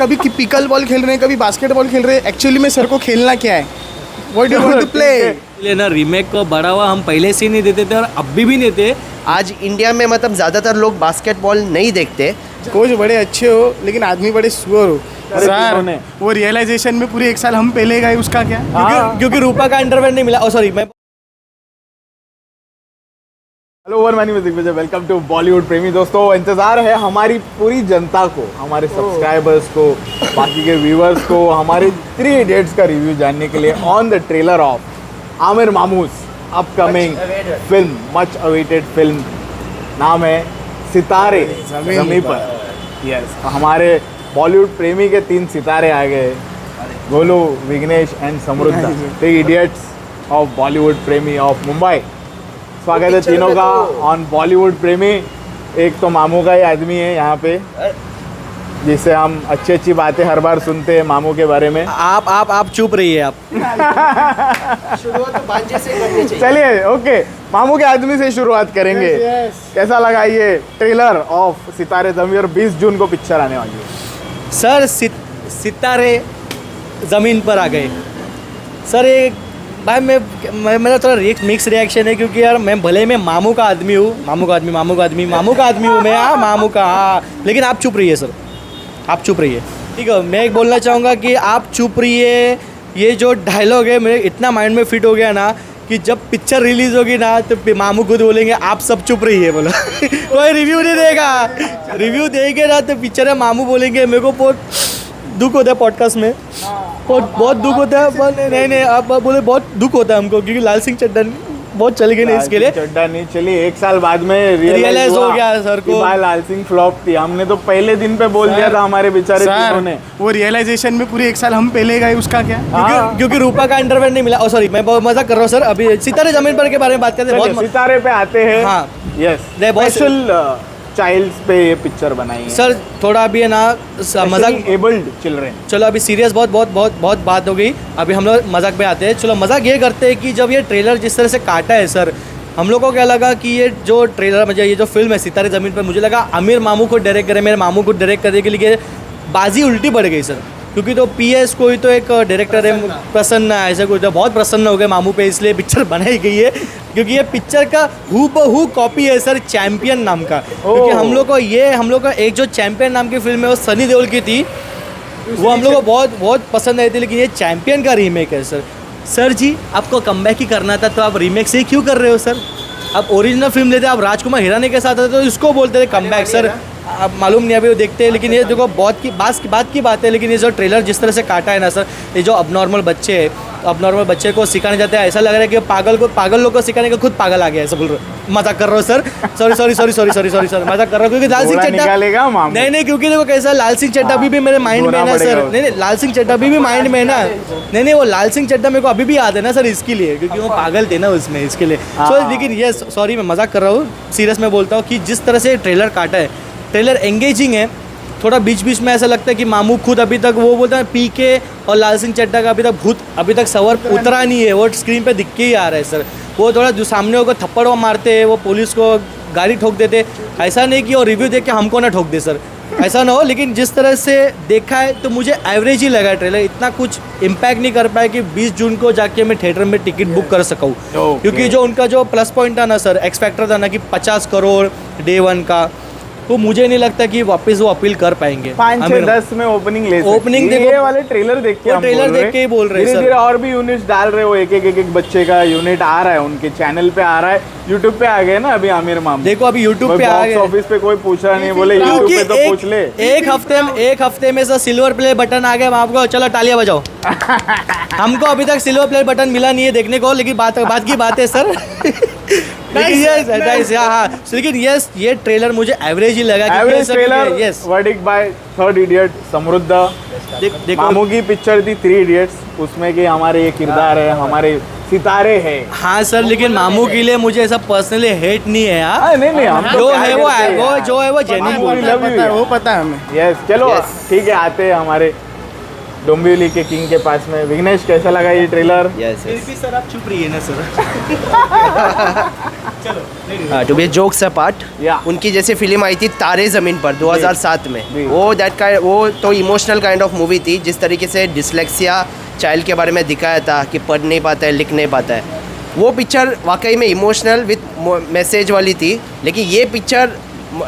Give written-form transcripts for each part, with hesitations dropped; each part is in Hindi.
कभी पिकल बॉल खेल रहे हैं, कभी बास्केटबॉल खेल रहे हैं। एक्चुअली में सर को खेलना क्या है, what do you want to play. इसलिए ना रीमेक को बढ़ावा हम पहले से ही नहीं देते थे और अब भी नहीं देते। आज इंडिया में मतलब ज़्यादातर लोग बास्केटबॉल नहीं देखते। कोच बड़े अच्छे हो लेकिन आदमी बड़े सुअर हो सर। वो रियलाइजेशन में पूरे 1 साल हम पहले गए, उसका क्या? क्योंकि रूपा का अंडरवेयर नहीं मिला। सॉरी मैं हेलो वन मानी music Vijay, welcome to Bollywood Premi. दोस्तों इंतज़ार है हमारी पूरी जनता को, हमारे सब्सक्राइबर्स को, बाकी के व्यूअर्स को, हमारे 3 इडियट्स का रिव्यू जानने के लिए on the trailer of Aamir मामूस upcoming film, much awaited film. नाम है सितारे ज़मीं पर। यस, हमारे बॉलीवुड प्रेमी के 3 सितारे आ गए, Golu, Vighnesh and Samriddha, 3 idiots of Bollywood Premi of Mumbai. स्वागत है तीनों का ऑन बॉलीवुड प्रेमी। एक तो मामू का ही आदमी है यहाँ पे, जिससे हम अच्छी अच्छी बातें हर बार सुनते हैं मामू के बारे में। आप चुप रहिए आप। शुरुआत तो बांजे से करनी चाहिए। चलिए ओके, मामू के आदमी से शुरुआत करेंगे। कैसा लगा ये ट्रेलर ऑफ सितारे ज़मीं पर? 20 जून को पिक्चर आने वाली है सर। सितारे ज़मीन पर आ गए सर। एक भाई मेरा थोड़ा मिक्स रिएक्शन है, क्योंकि यार मैं भले मैं मामू का आदमी हूँ, मामू का आदमी हूँ मैं। मामू का लेकिन आप चुप रहिए सर, आप चुप रहिए, ठीक है। मैं एक बोलना चाहूँगा कि आप चुप रहिए। ये जो डायलॉग है मेरे इतना माइंड में फिट हो गया ना कि जब पिक्चर रिलीज़ होगी ना तो मामू खुद बोलेंगे आप सब चुप रहिए बोला। कोई रिव्यू नहीं देगा, रिव्यू देंगे ना तो पिक्चर है मामू बोलेंगे। मेरे को बहुत दुख होता है पॉडकास्ट में, बहुत दुख होता है। नहीं आप बोले बहुत दुख होता है हमको, क्योंकि लाल सिंह चड्ढा बहुत चल गए नहीं इसके लिए। चड्ढा नहीं चली, 1 साल बाद में रियलाइज हो गया सर को भाई लाल सिंह फ्लॉप थी। हमने तो पहले दिन पे बोल दिया था हमारे बेचारे तीनों ने। वो रियलाइजेशन में पूरे 1 साल हम पहले गए, उसका क्या? क्योंकि रूपा का अंडरवेयर नहीं मिला। सॉरी मैं मजाक कर रहा हूँ सर। अभी सितारे ज़मीन पर के बारे में बात करते हैं। बहुत सितारे पे आते हैं। हाँ यस, बहुत स्पेशल चाइल्ड्स पे ये पिक्चर बनाई है सर। थोड़ा अभी है ना मजाक, एबल्ड चिल्ड्रेन। चलो अभी सीरियस बहुत बात हो गई। अभी हम लोग मजाक पे आते हैं। चलो मजाक ये करते हैं कि जब ये ट्रेलर जिस तरह से काटा है सर, हम लोग को क्या लगा कि ये जो ट्रेलर मुझे, ये जो फिल्म है सितारे ज़मीन पर, मुझे लगा आमिर मामू को डायरेक्ट करे, मेरे मामू को डायरेक्ट करने के लिए बाजी उल्टी पड़ गई सर। क्योंकि तो PS कोई तो एक डायरेक्टर है प्रसन्न, ऐसा कोई तो बहुत प्रसन्न हो गए मामू पे, इसलिए पिक्चर बनाई गई है। क्योंकि ये पिक्चर का हू कॉपी है सर चैंपियन नाम का। क्योंकि हम लोग का एक जो चैंपियन नाम की फिल्म है वो सनी देओल की थी, वो हम लोग को बहुत पसंद आई थी। लेकिन ये चैंपियन का रीमेक है सर। सर जी आपको कमबैक ही करना था तो आप रीमेक से ही क्यों कर रहे हो सर? आप ओरिजिनल फिल्म लेते, आप राजकुमार हिरानी के साथ आते तो इसको बोलते थे कमबैक सर। आप मालूम नहीं अभी वो देखते हैं। लेकिन ये देखो बहुत की बात है। लेकिन ये जो ट्रेलर जिस तरह से काटा है ना सर, ये जो अबनॉर्मल बच्चे हैं, अबनॉर्मल बच्चे को सिखाने जाते हैं, ऐसा लग रहा है कि पागल लोग को सिखाने का खुद पागल आ गया है। सब बोल रहे, मजाक कर रहा हूँ सर। सॉरी सर, मजाक कर रहा हूँ। क्योंकि लाल सिंह चड्ढा नहीं, क्योंकि देखो कैसा लाल सिंह चड्ढा अभी भी मेरे माइंड में है ना सर। नहीं लाल सिंह चड्ढा अभी भी माइंड में है ना। नहीं वो लाल सिंह चड्ढा मेरे को अभी भी याद है ना सर, इसके लिए, क्योंकि वो पागल थे ना उसमें, इसके लिए। लेकिन ये सॉरी मैं मजाक कर रहा हूँ, सीरियस में बोलता हूँ कि जिस तरह से ट्रेलर काटा है, ट्रेलर एंगेजिंग है। थोड़ा बीच में ऐसा लगता है कि मामू खुद अभी तक वो बोलता है PK और लाल सिंह चड्ढा का अभी तक सवर उतरा नहीं है, वो स्क्रीन पे दिख के ही आ रहा है सर। वो थोड़ा जो सामने होकर थप्पड़ मारते हैं, वो पुलिस को गाड़ी ठोक देते, ऐसा नहीं कि वो रिव्यू देख के हमको ना ठोक दे सर, ऐसा ना हो। लेकिन जिस तरह से देखा है तो मुझे एवरेज ही लगा ट्रेलर, इतना कुछ इम्पैक्ट नहीं कर पाया कि 20 जून को जाके मैं थिएटर में टिकट बुक कर सकूँ। क्योंकि जो उनका जो प्लस पॉइंट था ना सर, एक्स फैक्टर था ना कि 50 करोड़ डे 1 का, तो मुझे नहीं लगता कि वापस वो अपील कर पाएंगे। 5-6-10 में ओपनिंग ले सकते। ओपनिंग देखो, ये वाले ट्रेलर देख के ही बोल रहे हैं। धीरे-धीरे और भी यूनिट्स डाल रहे हो, एक बच्चे का यूनिट आ रहा है, उनके चैनल पे आ रहा है, यूट्यूब पे आ गए ना अभी आमिर मामू। देखो अभी यूट्यूब पे आ गए, ऑफिस पे कोई पूछ रहा नहीं, बोले यूट्यूब पे तो पूछ ले। एक हफ्ते में सर सिल्वर प्ले बटन आ गया, आपको चलो तालियां बजाओ। हमको अभी तक सिल्वर प्ले बटन मिला नहीं है देखने को, लेकिन बात की बात है सर। लेकिन ये ट्रेलर मुझे एवरेज ही लगा। Average trailer, verdict by third idiot समृद्धा। मामू की पिक्चर थी 3 इडियट्स, उसमें कि हमारे ये किरदार है, हमारे सितारे हैं। हाँ सर, लेकिन मामू के लिए मुझे ऐसा पर्सनली हेट नहीं है यार। नहीं हम जो है वो जेन्युइन वो पता है हमें। यस चलो ठीक है, आते हैं हमारे डोंबिवली के किंग के पास में। विघ्नेश, कैसा लगा ये ट्रेलर? यस फिर भी सर आप चुप रहिए ना सर। चलो to be jokes apart, Yeah. उनकी जैसे फिल्म आई थी तारे ज़मीन पर 2007 में, जी। वो तो इमोशनल काइंड ऑफ मूवी थी। जिस तरीके से डिसलेक्सिया चाइल्ड के बारे में दिखाया था कि पढ़ नहीं पाता है, लिख नहीं पाता है, वो पिक्चर वाकई में इमोशनल विथ मैसेज वाली थी। लेकिन ये पिक्चर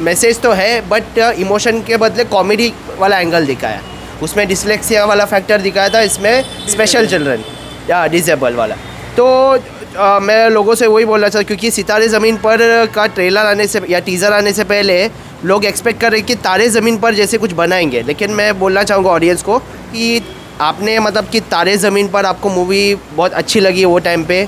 मैसेज तो है बट इमोशन के बदले कॉमेडी वाला एंगल दिखाया। उसमें डिसलेक्सिया वाला फैक्टर दिखाया था, इसमें स्पेशल चिल्ड्रन या डिसेबल वाला। तो मैं लोगों से वही बोलना चाहता, क्योंकि सितारे ज़मीन पर का ट्रेलर आने से या टीज़र आने से पहले लोग एक्सपेक्ट कर रहे कि तारे ज़मीन पर जैसे कुछ बनाएंगे। लेकिन मैं बोलना चाहूँगा ऑडियंस को कि आपने मतलब कि तारे ज़मीन पर आपको मूवी बहुत अच्छी लगी वो टाइम पे,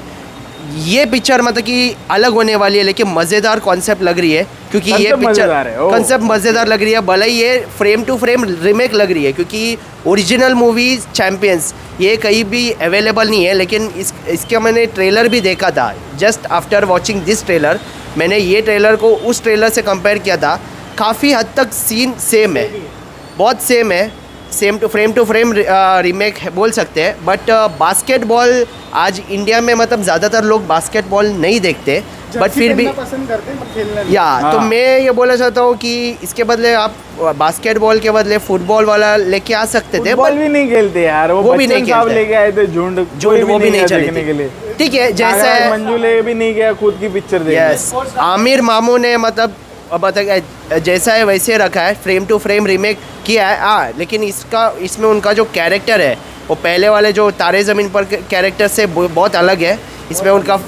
ये पिक्चर मतलब कि अलग होने वाली है लेकिन मज़ेदार कॉन्सेप्ट लग रही है। क्योंकि ये Concept मज़ेदार है, पिक्चर ओह। कॉन्सेप्ट मज़ेदार लग रही है, भले ही ये फ्रेम टू फ्रेम रीमेक लग रही है, क्योंकि ओरिजिनल मूवी चैम्पियंस ये कहीं भी अवेलेबल नहीं है। लेकिन इसका मैंने ट्रेलर भी देखा था। Just after watching this trailer मैंने ये ट्रेलर को उस ट्रेलर से कंपेयर किया था। काफ़ी हद तक सीन सेम है, बहुत सेम है, सेम टू फ्रेम रीमेक है बोल सकते हैं। बट बास्केटबॉल आज इंडिया में मतलब ज़्यादातर लोग बास्केटबॉल नहीं देखते, बट फिर भी पसंद करते हैं पर खेलना नहीं। या तो हाँ। मैं ये बोलना चाहता हूँ कि इसके बदले आप बास्केटबॉल के बदले फुटबॉल वाला लेके आ सकते थे। फुटबॉल भी नहीं खेलते यार, वो भी नहीं बच्चन साहब खेलते। लेके आए थे झुंड, कोई वो भी नहीं गया चली देखने थी। के लिए। ठीक है, जैसे नागराज मंजुले भी नहीं गया खुद की पिक्चर देखने। यस, आमिर मामू ने मतलब जैसा है वैसे रखा है, फ्रेम टू फ्रेम रीमेक किया है। हाँ, लेकिन इसमें उनका जो कैरेक्टर है वो पहले वाले जो तारे ज़मीन पर कैरेक्टर से बहुत अलग है। इसमें उनका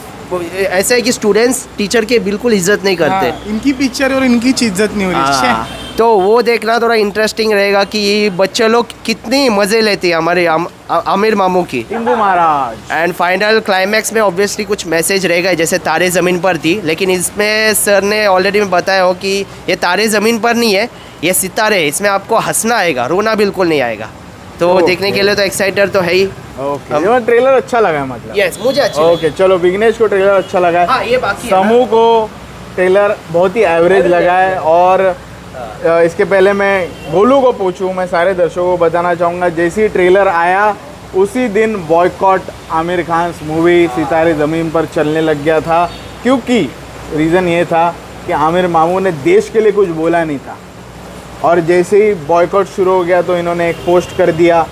ऐसा है कि स्टूडेंट्स टीचर के बिल्कुल इज्जत नहीं करते। हाँ, इनकी पिक्चर और इनकी इज्जत नहीं हो रही। हाँ, तो वो देखना थोड़ा इंटरेस्टिंग रहेगा कि ये बच्चे लोग कितनी मज़े लेते हैं हमारे आमिर मामू की। टिंकू महाराज। एंड फाइनल क्लाइमैक्स में ऑब्वियसली कुछ मैसेज रहेगा जैसे तारे ज़मीन पर थी, लेकिन इसमें सर ने ऑलरेडी में बताया हो कि ये तारे ज़मीन पर नहीं है, ये सितारे है। इसमें आपको हंसना आएगा, रोना बिल्कुल नहीं आएगा। तो Okay. देखने के लिए तो एक्साइटेड तो है ही। ओके, ये ट्रेलर अच्छा लगा है मतलब। यस, मुझे अच्छा ओके, चलो विघ्नेश को ट्रेलर अच्छा लगा है। हाँ, ये बाकी है ना। समूह को ट्रेलर बहुत ही एवरेज लगा है। और इसके पहले मैं गोलू को पूछूं, मैं सारे दर्शकों को बताना चाहूँगा, जैसे ही ट्रेलर आया उसी दिन बॉयकॉट आमिर खान मूवी सितारे ज़मीन पर चलने लग गया था। क्योंकि रीज़न ये था कि आमिर मामू ने देश के लिए कुछ बोला नहीं था, और जैसे ही बॉयकॉट शुरू हो गया तो इन्होंने एक पोस्ट कर दिया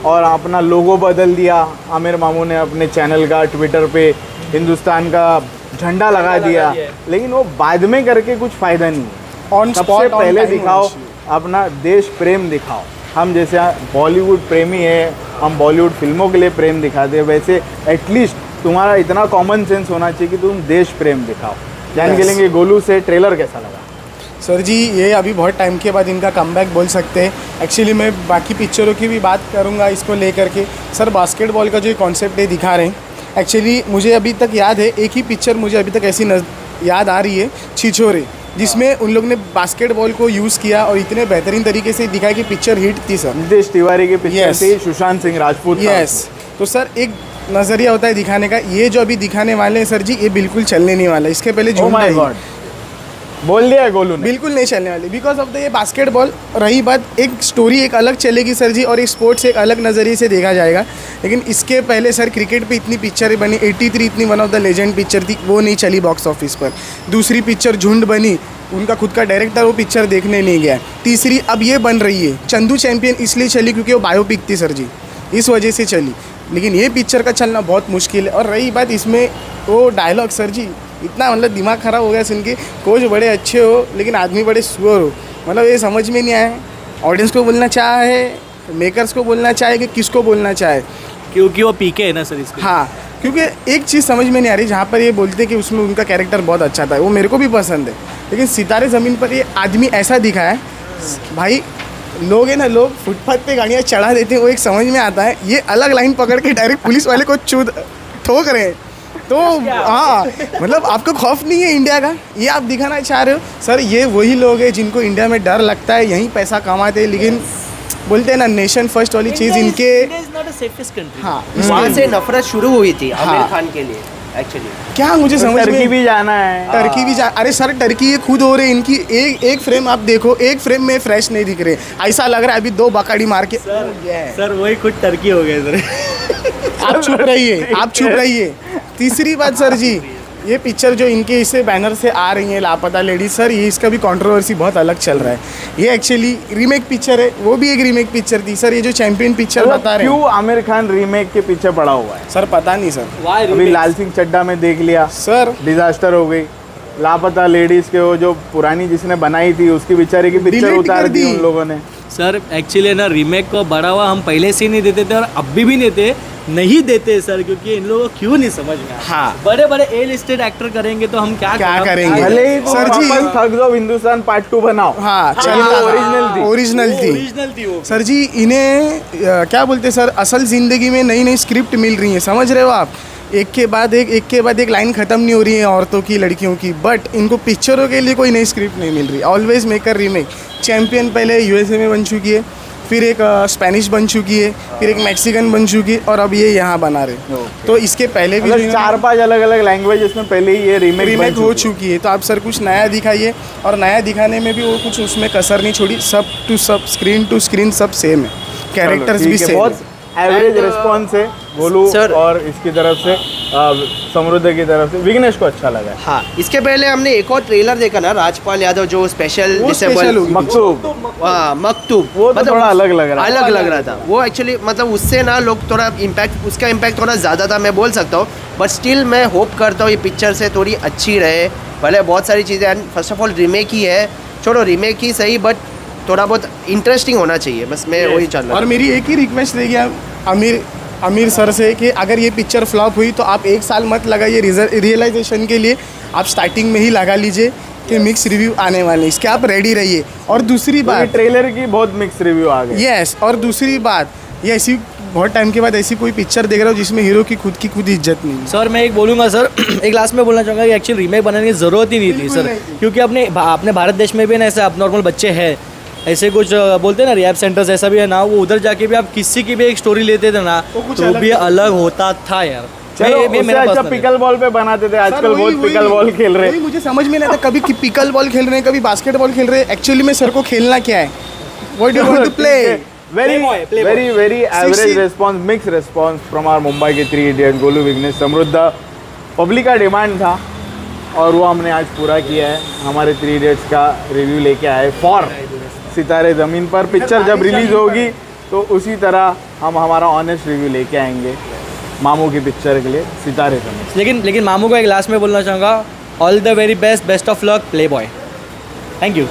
और अपना लोगो बदल दिया। आमिर मामू ने अपने चैनल का ट्विटर पे हिंदुस्तान का झंडा लगा दिया, लेकिन वो बाद में करके कुछ फ़ायदा नहीं है। ऑन सबसे स्पॉट पहले दिखाओ, अपना देश प्रेम दिखाओ। हम जैसे बॉलीवुड प्रेमी है, हम बॉलीवुड फिल्मों के लिए प्रेम दिखाते हैं, वैसे एटलीस्ट तुम्हारा इतना कॉमन सेंस होना चाहिए कि तुम देश प्रेम दिखाओ। जान के लेंगे गोलू से ट्रेलर कैसा लगा? सर जी, ये अभी बहुत टाइम के बाद इनका कमबैक बोल सकते हैं। एक्चुअली मैं बाकी पिक्चरों की भी बात करूँगा इसको लेकर के। सर, बास्केटबॉल का जो कॉन्सेप्ट है दिखा रहे हैं, एक्चुअली मुझे अभी तक याद है, एक ही पिक्चर मुझे अभी तक ऐसी याद आ रही है, छिछोरे, जिसमें उन लोग ने बास्केटबॉल को यूज़ किया और इतने बेहतरीन तरीके से दिखाया कि पिक्चर हिट थी सर। नितेश तिवारी की पिक्चर Yes. थी, सुशांत सिंह राजपूत था। यस, तो सर एक नज़रिया होता है दिखाने का। ये जो अभी दिखाने वाले हैं सर जी, ये बिल्कुल चलने नहीं वाला। इसके पहले Oh झूठ my नहीं, God, बोल दिया है गोलू ने। बिल्कुल नहीं चलने वाली, बिकॉज ऑफ द ये बास्केटबॉल। रही बात, एक स्टोरी एक अलग चलेगी सर जी, और एक स्पोर्ट्स एक अलग नज़रिए से देखा जाएगा। लेकिन इसके पहले सर क्रिकेट पे इतनी पिक्चरें बनी, 83 इतनी one of the legend picture थी, वो नहीं चली बॉक्स ऑफिस पर। दूसरी पिक्चर झुंड बनी, उनका खुद का डायरेक्टर वो पिक्चर देखने नहीं गया। तीसरी अब ये बन रही है चंदू चैंपियन, इसलिए चली क्योंकि वो बायोपिक थी सर जी, इस वजह से चली। लेकिन ये पिक्चर का चलना बहुत मुश्किल है। और रही बात इसमें वो डायलॉग सर जी, इतना मतलब दिमाग ख़राब हो गया सुन के। कोच बड़े अच्छे हो लेकिन आदमी बड़े सुअर हो, मतलब ये समझ में नहीं आया। ऑडियंस को बोलना चाहे, मेकर्स को बोलना चाहे कि किसको बोलना चाहे, क्योंकि वो पीके है ना सर इसके। हाँ, क्योंकि एक चीज़ समझ में नहीं आ रही, जहाँ पर ये बोलते हैं कि उसमें उनका कैरेक्टर बहुत अच्छा था, वो मेरे को भी पसंद है, लेकिन सितारे ज़मीन पर ये आदमी ऐसा दिखा है भाई। लोग है ना, लोग फुटपाथ पे गाड़ियाँ चढ़ा देते हैं, वो एक समझ में आता है। ये अलग लाइन पकड़ के डायरेक्ट पुलिस वाले को ठोक रहे हैं। तो हाँ, मतलब आपको खौफ नहीं है इंडिया का, ये आप दिखाना चाह रहे हो सर। ये वही लोग हैं जिनको इंडिया में डर लगता है, यहीं पैसा कमाते हैं, लेकिन बोलते हैं ना नेशन फर्स्ट वाली चीज़ इनके। India is not a safest country. हाँ, वहाँ से नफरत शुरू हुई थी आमिर हाँ। खान के लिए। एक्चुअली। क्या मुझे समझ टर्की में भी जाना है। टर्की भी जा, अरे सर टर्की ये खुद हो रहे हैं, इनकी एक फ्रेम आप देखो, एक फ्रेम में फ्रेश नहीं दिख रहे, ऐसा लग रहा है अभी 2 बकाड़ी मार के सर वही खुद टर्की हो गए सर। आप चुप रहिए, आप चुप रहिए। तीसरी बात सर जी, ये पिक्चर जो इनके इसे बैनर से आ रही है लापता लेडीज, सर ये इसका भी कंट्रोवर्सी बहुत अलग चल रहा है। ये एक्चुअली रीमेक पिक्चर है, वो भी एक रीमेक पिक्चर थी सर। ये जो चैंपियन पिक्चर बता रहे क्यों हैं आमिर खान रीमेक के पीछे पड़ा हुआ है? सर, पता नहीं सर। अभी लाल सिंह चड्ढा में देख लिया सर डिजास्टर हो गई। लापता लेडीज के वो जो पुरानी जिसने बनाई थी उसकी बेचारे की पिक्चर Delete उतार कर दी दी। उन लोगों ने। सर एक्चुअली ना रीमेक को बढ़ावा हम पहले से ही नहीं देते थे और अब भी नहीं देते सर, क्योंकि इन लोगों को क्यों नहीं समझ में आता। हाँ। बड़े बड़े ए लिस्टेड एक्टर करेंगे तो हम क्या क्या करेंगे? भले ही सर जी। वापस थक जाओ हिंदुस्तान पार्ट 2 बनाओ। हाँ, लेकिन चलता वो ओरिजिनल थी। ओरिजिनल थी। थी वो। सर जी इन्हें क्या बोलते सर, असल ज़िंदगी में नई नई स्क्रिप्ट मिल रही है, समझ रहे हो आप? एक के बाद एक लाइन ख़त्म नहीं हो रही है औरतों की, लड़कियों की, बट इनको पिक्चरों के लिए कोई नई स्क्रिप्ट नहीं मिल रही। Always maker remake. चैम्पियन पहले यूएसए में बन चुकी है, फिर एक स्पेनिश बन चुकी है, फिर एक मैक्सिकन बन चुकी है, और अब ये यहाँ बना रहे। तो इसके पहले भी मतलब 4-5 अलग अलग लैंग्वेज में पहले ही ये रीमेक हो चुकी है। तो आप सर कुछ नया दिखाइए, और नया दिखाने में भी वो कुछ उसमें कसर नहीं छोड़ी। सब टू स्क्रीन सब सेम है, कैरेक्टर्स भी सेम बहुत एवरेज रिस्पॉन्स है गोलू सर- और इसकी तरफ से समृद्ध की तरफ से। विघ्नेश को अच्छा लगा है। हाँ, इसके पहले हमने एक और ट्रेलर देखा ना, राजपाल यादव जो स्पेशल वो डिसेबल special होगी। मकसूब मकतूब, वो तो थोड़ा अलग लग रहा है। अलग लग रहा था वो एक्चुअली। मतलब उससे ना लोग थोड़ा इम्पैक्ट, उसका इम्पैक्ट थोड़ा ज़्यादा था, मैं बोल सकता हूँ। बट स्टिल मैं होप करता हूँ ये पिक्चर से थोड़ी अच्छी रहे। भले बहुत सारी चीज़ें, फर्स्ट ऑफ ऑल रीमेक ही है, छोड़ो रीमेक ही सही, बट थोड़ा बहुत इंटरेस्टिंग होना चाहिए, बस मैं वही चाह रहा और मेरी एक ही रिक्वेस्ट रहेगी आमिर सर से कि अगर ये पिक्चर फ्लॉप हुई तो आप 1 साल मत लगाइए रियलाइजेशन के लिए, आप स्टार्टिंग में ही लगा लीजिए कि मिक्स रिव्यू आने वाले हैं, इसके आप रेडी रहिए। और दूसरी बात, ट्रेलर की बहुत मिक्स रिव्यू आ गए। यस, और दूसरी बात, ये ऐसी बहुत टाइम के बाद ऐसी कोई पिक्चर देख रहा हूँ जिसमें हीरो की खुद इज्जत नहीं है। सर मैं एक बोलूँगा सर, एक लास्ट में बोलना चाहूँगा कि एक्चुअली रीमेक बनाने की ज़रूरत ही नहीं थी बिल्कुल सर, नहीं थी। क्योंकि अपने भारत देश में भी ना ऐसे अब नॉर्मल बच्चे हैं, ऐसे कुछ बोलते हैं ना रिहैब सेंटर्स ऐसा भी है ना, वो उधर जाके भी आप किसी की भी एक स्टोरी लेते थे ना वो कुछ तो अलग भी था। अलग होता था यार। चलो मैं उससे मेरा अच्छा personal है। पिकल बॉल पे बनाते थे, सर, आजकल वही- बहुत पिकल बॉल खेल रहे वही मुझे समझ में नहीं आता, कभी पिकल बॉल खेल रहे हैं, कभी बास्केटबॉल खेल रहे हैं। एक्चुअली में सर को खेलना क्या है? What do you want to play? Very Playboy. Very very average 60 response, mix response from our Mumbai के 3 इडियट, गोलू, विघ्नेश, समृद्ध। पब्लिक का डिमांड था और वो हमने आज पूरा किया है। हमारे 3 इडियट्स का रिव्यू लेके आए फॉर सितारे ज़मीन पर। पिक्चर जब रिलीज होगी तो उसी तरह हम हमारा ऑनेस्ट रिव्यू लेके आएंगे मामू की पिक्चर के लिए, सितारे ज़मीन। लेकिन मामू को एक लास्ट में बोलना चाहूँगा, all the very best of luck play boy. Thank you.